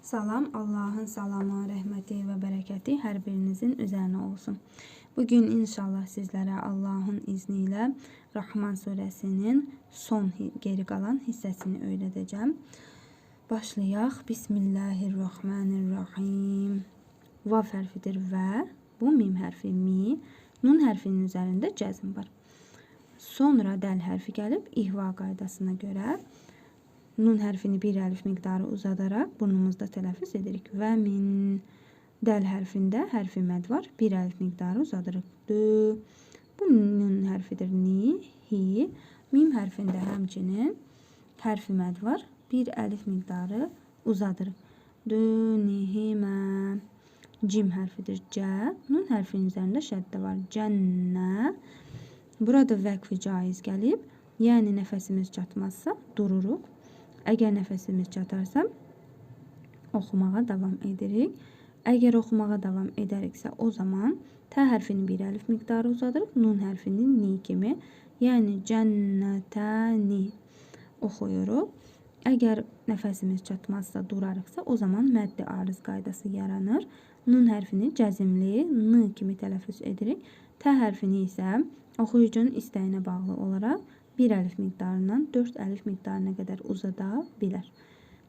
Salam, Allahın salamı, rəhməti və bərəkəti hər birinizin üzərinə olsun. Bugün inşallah sizlərə Allahın izni ilə Rahman surəsinin son geri qalan hissəsini öyrədəcəm. Başlayaq. Bismillahirrahmanirrahim. Vav hərfidir və bu mim hərfi mi. Nun hərfinin üzərində cəzm var. Sonra dəl hərfi gəlib ihva qaydasına görə nun hərfini bir əlif miqdarı uzadaraq burnumuzda tələffüz edirik. Və min. Dəl hərfində hərfi məd var. Bir əlif miqdarı uzadırıq. Dö. Bu nun hərfidir. Ni, hi. Mim hərfində həmçinin hərfi məd var. Bir əlif miqdarı uzadırıq. Dö, ni, hi, mə. Cim hərfidir. Cə. Nun hərfinin üzərində şəddə var. Cənnə. Burada vəqfi caiz gəlib. Yəni nəfəsimiz çatmazsa dururuq. Əgər nəfəsimiz çatarsa oxumağa davam edirik. Əgər oxumağa davam edəriksə o zaman tə hərfini bir əlif miqdarı uzadırıq. Nun hərfini ni kimi, yəni cənnətəni oxuyuruq. Əgər nəfəsimiz çatmazsa durarıqsa o zaman məddi arız qaydası yaranır. Nun hərfini cəzimli n kimi tələffüz edirik. Tə hərfini isə oxuyucunun istəyinə bağlı olaraq bir əlif miqdarından 4 əlif miqdarına qədər uzada bilər.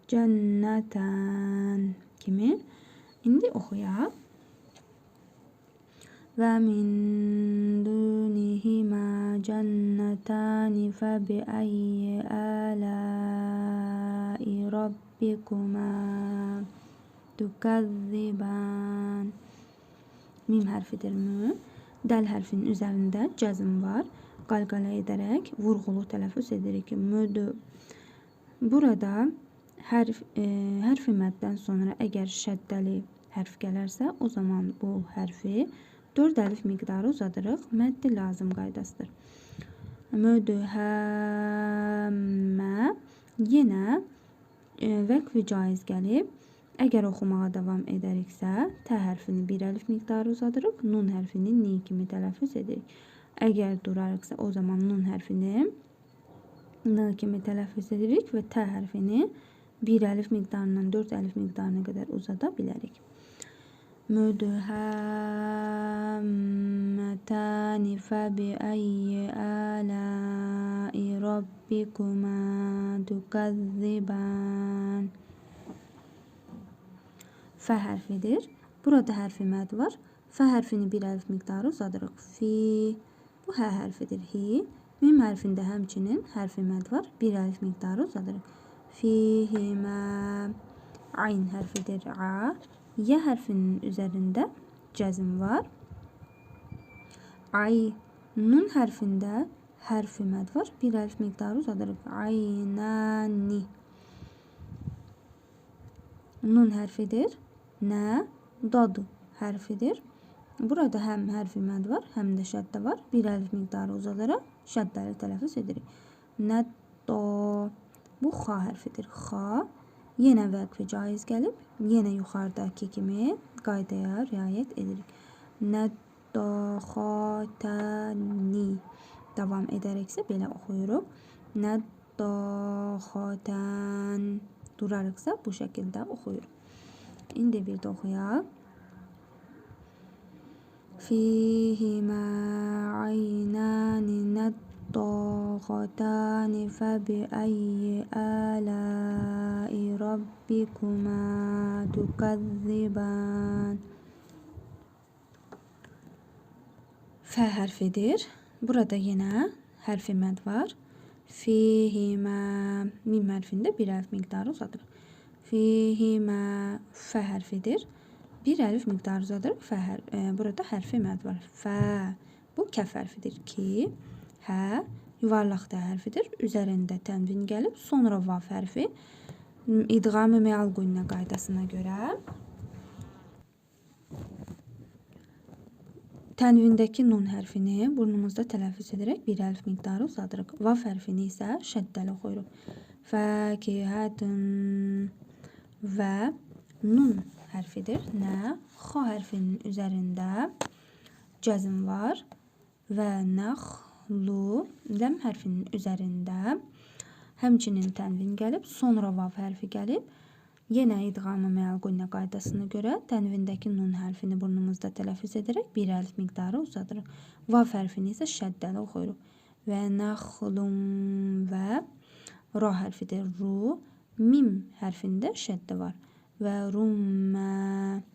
Cənnətən kimi. İndi oxuyaq. Və min dunihimə cənnətəni fəbiəyyi ələi rabbikumə tukəzzibən. Mim hərfidir mü. Dəl hərfinin üzərində cəzm var. Qalqala edərək vurğulu tələffüz edirik. Mödü. Burada hərfi məddən sonra əgər şəddəli hərf gələrsə o zaman bu hərfi 4 əlif miqdarı uzadırıq. Məddi lazım qaydasıdır. Mödühəmmə. Yenə vəqfi caiz gəlib. Əgər oxumağa davam edəriksə tə hərfini bir əlif miqdarı uzadırıq. Nun hərfini ni kimi tələffüz edirik. Əgər durarıqsa o zaman nun hərfini n kimi tələffüz edirik və tə hərfini bir əlif miqdarından 4 əlif miqdarına qədər uzada bilərik. Müdhəmmətəni fəbiəyyi ələi rabbikumə tukəzzibən. Fə hərfidir. Burada hərfi məd var. Fə hərfini bir əlif miqdarı uzadırıq. Fi. Bu hə hərfidir. Hi. Mim hərfində həmçinin hərfi məd var. Bir əlif miqdarı uzadırıq. Fihimə. Ayn hərfidir. A. Yə hərfinin üzərində cəzm var. Ay. Nun hərfində hərfi məd var. Bir əlif miqdarı uzadırıq. Aynəni. Nun hərfidir. Nə. Dad hərfidir. Burada həm hərfi məd var, həm də şəddə var. Bir əlif miqdarı uzadaraq şəddəli tələffüz edirik. Nədda. Bu xa hərfidir. Xa. Yenə vəqfi caiz gəlib. Yenə yuxarıdakı kimi qaydaya riayət edirik. Nədda xatəni. Davam edərəksə belə oxuyuruq. Nədda xatən. Durarıqsa bu şəkildə oxuyuruq. İndi bir də oxuyaq. Fihimə aynəni nəddəxətəni fəbiəyyi ələi rabbikumə tukəzzibən. Fə hərfidir. Burada yenə hərfi məd var. Fihimə. Mim hərfində bir əlif miqdarı uzadırıq. Fihimə. Fə hərfidir. Bir əlif miqdarı uzadırıq. Burada hərfi məd var. Fə. Bu kəf hərfidir. Ki. Hə. Yuvarlaq da hərfidir. Üzərində tənvin gəlib. Sonra vav hərfi. İdğam-ı meal qünnə qaydasına görə tənvindəki nun hərfini burnumuzda tələffüz edərək bir əlif miqdarı uzadırıq. Vav hərfini isə şəddəli oxuyuruq. Fəkihətun. Və nun hərfidir. Nə. Xa hərfinin üzərində cəzm var. Və nəxlu. Ləm hərfinin üzərində həmçinin tənvin gəlib. Sonra vav hərfi gəlib. Yenə idğamı mə'l-qunnə qaydasına görə tənvindəki nun hərfini burnumuzda tələffüz edərək bir əlif miqdarı uzadırıq. Vav hərfini isə şəddəli oxuyuruq. Və nəxlum və ra hərfidir ru. Mim hərfində şəddə var. Və rummə.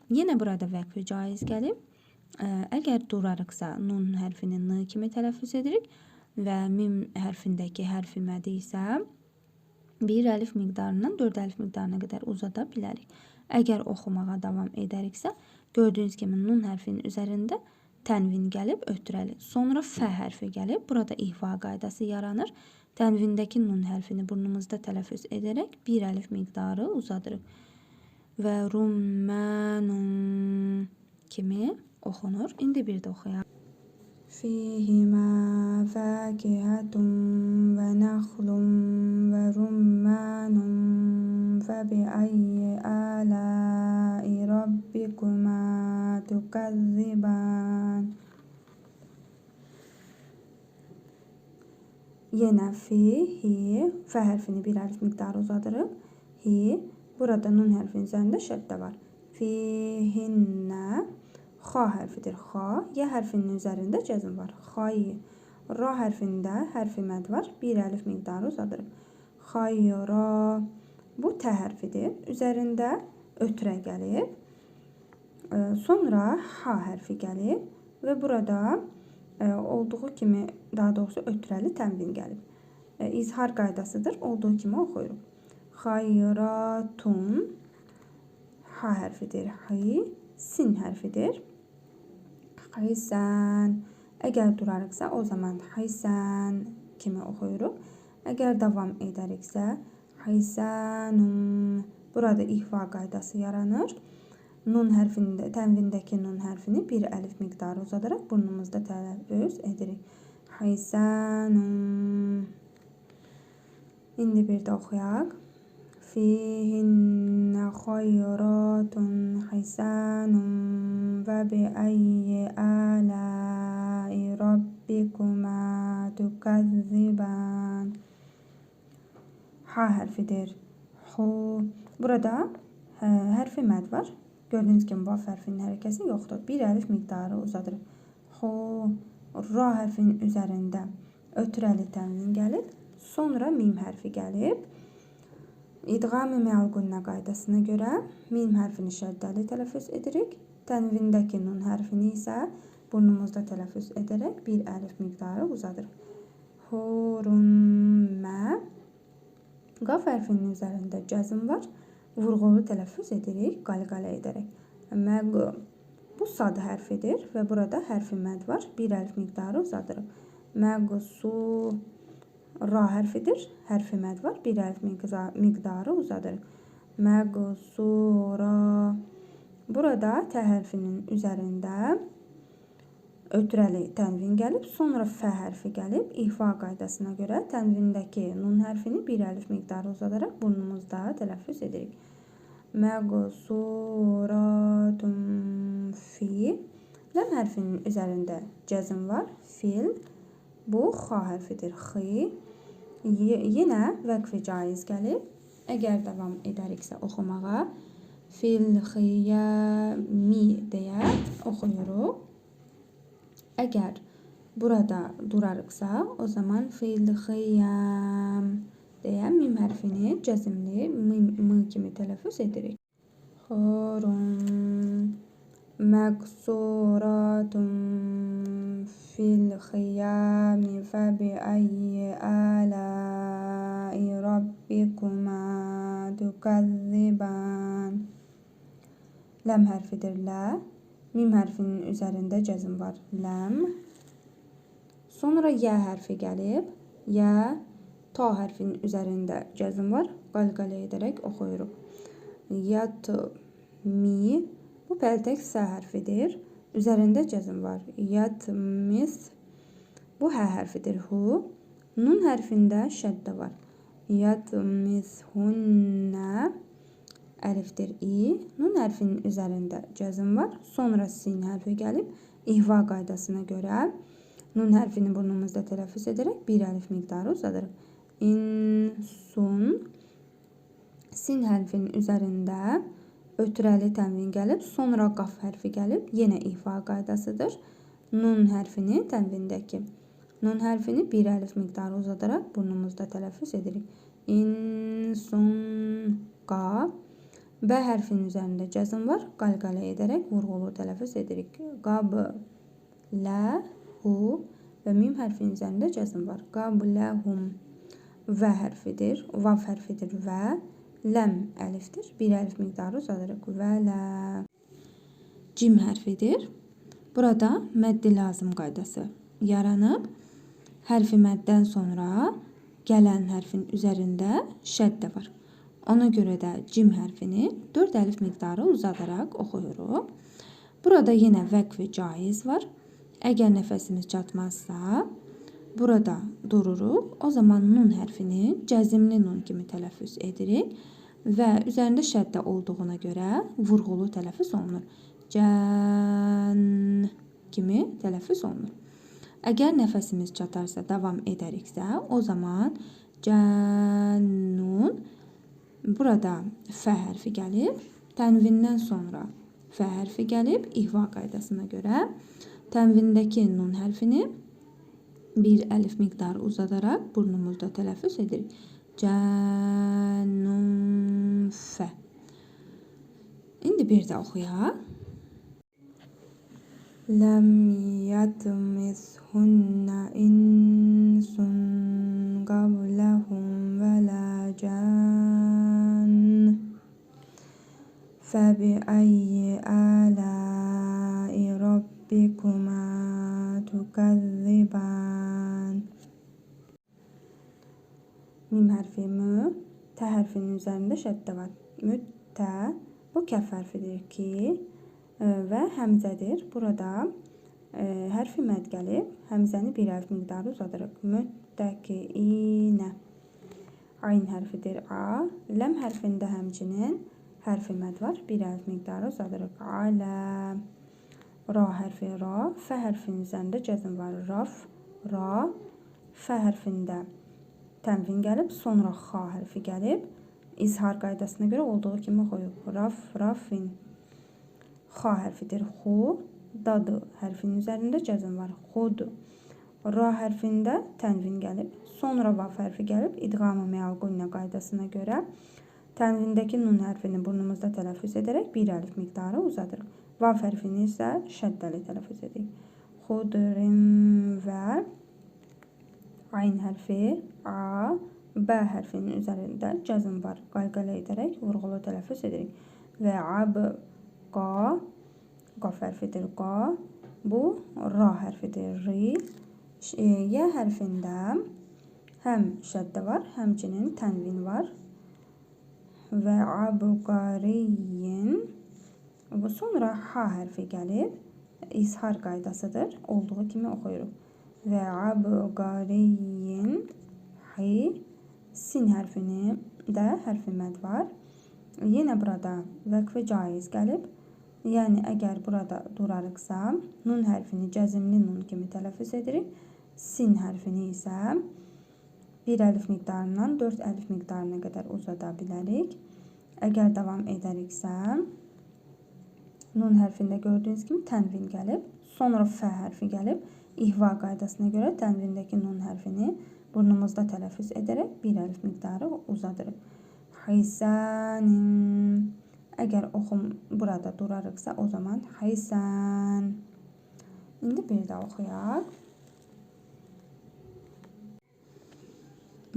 Yenə burada vəqfi caiz gəlib. Əgər durarıqsa nun hərfini n kimi tələffüz edirik və mim hərfindəki hərfi mədi isə bir əlif miqdarından 4 əlif miqdarına qədər uzada bilərik. Əgər oxumağa davam edəriksə, gördüyünüz kimi nun hərfinin üzərində tənvin gəlib ötürəli. Sonra fə hərfi gəlib. Burada ihva qaydası yaranır. Tənvindəki nun hərfini burnumuzda tələffüz edərək bir əlif miqdarı uzadırıq. Və rummənun kimi oxunur. İndi bir də oxuyaq. Fihimə fəkihətun və nəxlun və rummənun və biəyyi əla'i rabbikumə tükəzzibən. Yenə fi, hi, fə hərfini bir əlif miqdarı uzadırıq. Hi, burada nun hərfinin üzərində şəddə var. Fihinnə. Xa hərfidir xa. Yə hərfinin üzərində cəzm var. Xay. Ra hərfində hərfi məd var. Bir əlif miqdarı uzadırıq. Xayra. Bu tə hərfidir. Üzərində ötrə gəlib. Sonra ha hərfi gəlib. Və burada olduğu kimi, daha doğrusu ötrəli tənvin gəlib. İzhar qaydasıdır. Olduğu kimi oxuyuruq. Xayratun. Ha hərfidir. Hi. Sin hərfidir. Xaysən. Əgər durarıqsa o zaman xaysən kimi oxuyuruq. Əgər davam edəriksə xaysənun. Burada ihva qaydası yaranır. Nun hərfində, tənvindəki nun hərfini bir əlif miqdarı uzadaraq burnumuzda tələffüz edirik. Xaysənun. İndi bir də oxuyaq. Fihinnə xayratun xaysənun və biəyyi əla'i rabbikumə tükəzzibən. Ha hərfidir. Xu. Burada hərfi məd var. Gördüyünüz kimi vav hərfinin hərəkəsi yoxdur. Bir əlif miqdarı uzadırıq. Xu. Ra hərfinin üzərində ötrəli tənvin gəlib. Sonra mim hərfi gəlib. İdğam-ı mə'l-qunnə qaydasına görə mim hərfini şəddəli tələffüz edirik. Tənvindəki nun hərfini isə burnumuzda tələffüz edərək bir əlif miqdarı uzadırıq. Hurummə. Qaf hərfinin üzərində cəzm var. Vurğulu tələffüz edirik, qaliqalə edərək. Məq. Bu sad hərfidir və burada hərfi məd var. Bir əlif miqdarı uzadırıq. Məqsu. Ra hərfidir. Hərfi məd var. Bir əlif miqdarı uzadırıq. Məqsura. Burada tə hərfinin üzərində ötrəli tənvin gəlib. Sonra fə hərfi gəlib. İhva qaydasına görə tənvindəki nun hərfini bir əlif miqdarı uzadaraq burnumuzda tələffüz edirik. Məqsuratun fi. Ləm hərfinin üzərində cəzm var. Fil. Bu xa hərfidir. Xi. Yenə vəqfi caiz gəlib. Əgər davam edəriksə oxumağa fil xiyəmi deyə oxuyuruq. Əgər burada durarıqsa o zaman fil xiyəm deyə mim hərfini cəzmli m kimi tələffüz edirik. Xurun. Məqsuratun fil xiyəmi və biəyyi əla'i rabbikumə tükəzzibən. Ləm hərfidir lə. Mim hərfinin üzərində cəzm var. Ləm. Sonra yə hərfi gəlib. Yə. Ta hərfinin üzərində cəzm var. Qalqalə edərək oxuyuruq. Yat. Mi. Bu pəltək sə hərfidir. Üzərində cəzm var. Yatmis. Bu hə hərfidir. Hu. Nun hərfində şəddə var. Yatmishunnə. Əlifdir. İ. Nun hərfinin üzərində cəzm var. Sonra sin hərfi gəlib. İhva qaydasına görə nun hərfini burnumuzda tələffüz edərək bir əlif miqdarı uzadırıq. İnsun. Sin hərfinin üzərində ötürəli tənvin gəlib, sonra qaf hərfi gəlib, yenə ihva qaydasıdır. Nun hərfini tənvindəki. Nun hərfini bir əlif miqdarı uzadaraq burnumuzda tələffüz edirik. İn, sun, qa. B hərfinin üzərində cəzm var. Qalqalə edərək vurğulu tələffüz edirik. Qab, lə, hu və mim hərfinin üzərində cəzm var. Qab, lə, hum. V hərfidir, vav hərfidir və ləm əlifdir. Bir əlif miqdarı uzadarıq. Və lə. Cim hərfidir. Burada məddi lazım qaydası yaranıb. Hərfi məddən sonra gələn hərfin üzərində şəddə var. Ona görə də cim hərfini 4 əlif miqdarı uzadaraq oxuyuruq. Burada yenə vəqf caiz var. Əgər nəfəsimiz çatmazsa, burada dururuq. O zaman nun hərfini cəzimli nun kimi tələffüz edirik və üzərində şəddə olduğuna görə vurğulu tələffüz olunur. Cən kimi tələffüz olunur. Əgər nəfəsimiz çatarsa, davam edəriksə, o zaman cənnun. Burada fə hərfi gəlib, tənvindən sonra fə hərfi gəlib, ihva qaydasına görə tənvindəki nun hərfini bir əlif miqdarı uzadaraq burnumuzda tələffüz edirik. Cənnun fə. İndi bir də oxuyaq. Ləm yətmishunna insun qabləhum və lə cənn. Fəbiəyyi ələi rabbikuma tukəzzibən. Mim hərfi mü, tə hərfinin üzərində şəddə var. Müttə, bu kəf hərfidir ki, və həmzədir. Burada hərfi məd gəlib, həmzəni bir əlif miqdarı uzadarıq. Müttəkiinə. Ayn hərfidir a. Ləm hərfində həmçinin hərfi məd var, bir əlif miqdarı uzadarıq. Alə. Ra hərfi ra. Fə hərfinin üzərində cəzm var. Raf, ra. Fə hərfində tənvin gəlib, sonra xa hərfi gəlib. İzhar qaydasına görə olduğu kimi oxuyuq. Raf, rafin. Xa hərfidir xu. Dadı hərfinin üzərində cəzm var. Xud. Ra hərfində tənvin gəlib, sonra vav hərfi gəlib. İdğam-ı məal-qunnə qaydasına görə tənvindəki nun hərfini burnumuzda tələffüz edərək bir əlif miqdarı uzadırıq. Vav hərfini isə şəddəli tələffüz edirik. Xudrin və ayn hərfi a. B hərfinin üzərində cəzm var. Qalqalə edərək vurğulu tələffüz edirik. Və ab, qa. Qaf hərfidir qa. Bu ra hərfidir ri. Yə hərfində həm şəddə var, həmçinin tənvin var. Və abqariyyin. Sonra ha hərfi gəlib, izhar qaydasıdır. Olduğu kimi oxuyuruq. Və abqariyyin. Hi. Sin hərfini də hərfi məd var. Yenə burada vəqf caiz gəlib. Yəni, əgər burada durarıqsa, nun hərfini cəzimli nun kimi tələffüz edirik. Sin hərfini isə bir əlif miqdarından 4 əlif miqdarına qədər uzada bilərik. Əgər davam edəriksə, nun hərfində gördüyünüz kimi tənvin gəlib, sonra fə hərfi gəlib. İhva qaydasına görə tənvindəki nun hərfini burnumuzda tələffüz edərək bir əlif miqdarı uzadırıq. Xisənin. Əgər oxum burada durarıqsa, o zaman xeysən. İndi bir də oxuyaq.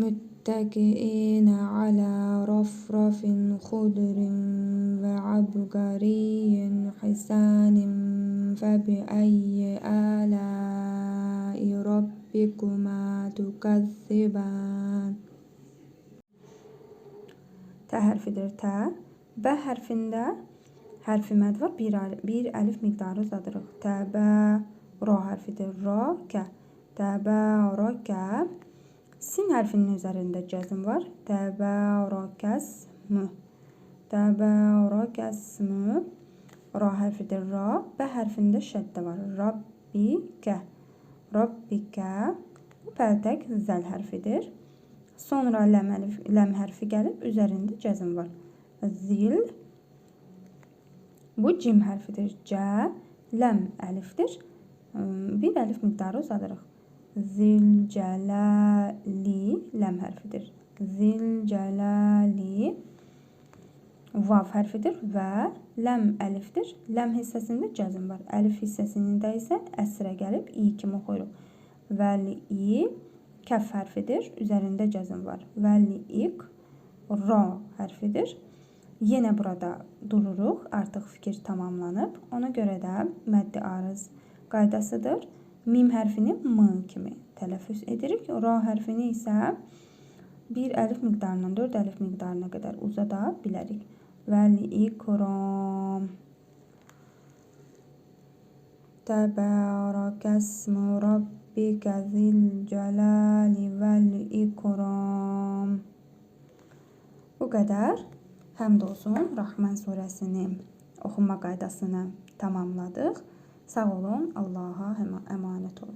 Müttəqiinə alə rafrafin xudrin və abqariyyin xisənin fəbiəyyi ələi rabbikuma tukəzzibən. Tə hərfidir tə. B hərfində hərfi məd var, bir əlif miqdarı uzadırıq. Təbə, ra hərfidir ra, kə. Təbə, ra, kə. Sin hərfinin üzərində cəzm var. Təbə, ra, kəsmü. Təbə, ra, kəsmü. Ra hərfidir ra. B hərfində şəddə var. Rabbi, kə. Rabbi, kə. Bu pərtək zəl hərfidir. Sonra ləm hərfi gəlib, üzərində cəzm var. Zil. Bu cim hərfidir. Cə. Ləm əlifdir. Bir əlif miqdarı uzadırıq. Zilcələli ləm hərfidir. Zilcələli. Vav hərfidir və ləm əlifdir. Ləm hissəsində cəzm var. Əlif hissəsində isə əsrə gəlib i kimi oxuyuruq. Vəli-i kəf hərfidir. Üzərində cəzm var. Vəli-iq ra hərfidir. Yenə burada dururuq. Artıq fikir tamamlanıb. Ona görə də məddi arız qaydasıdır. Mim hərfini m kimi tələffüz edirik. Ra hərfini isə bir əlif miqdarından 4 əlif miqdarına qədər uzada bilərik. Vəl-ikram. Təbərəkəsmü rabbikə zilcələli vəl-ikram. Bu qədər. Həmd olsun, Rahman surəsinin oxunma qaydasını tamamladıq. Sağ olun, Allaha əmanət olun.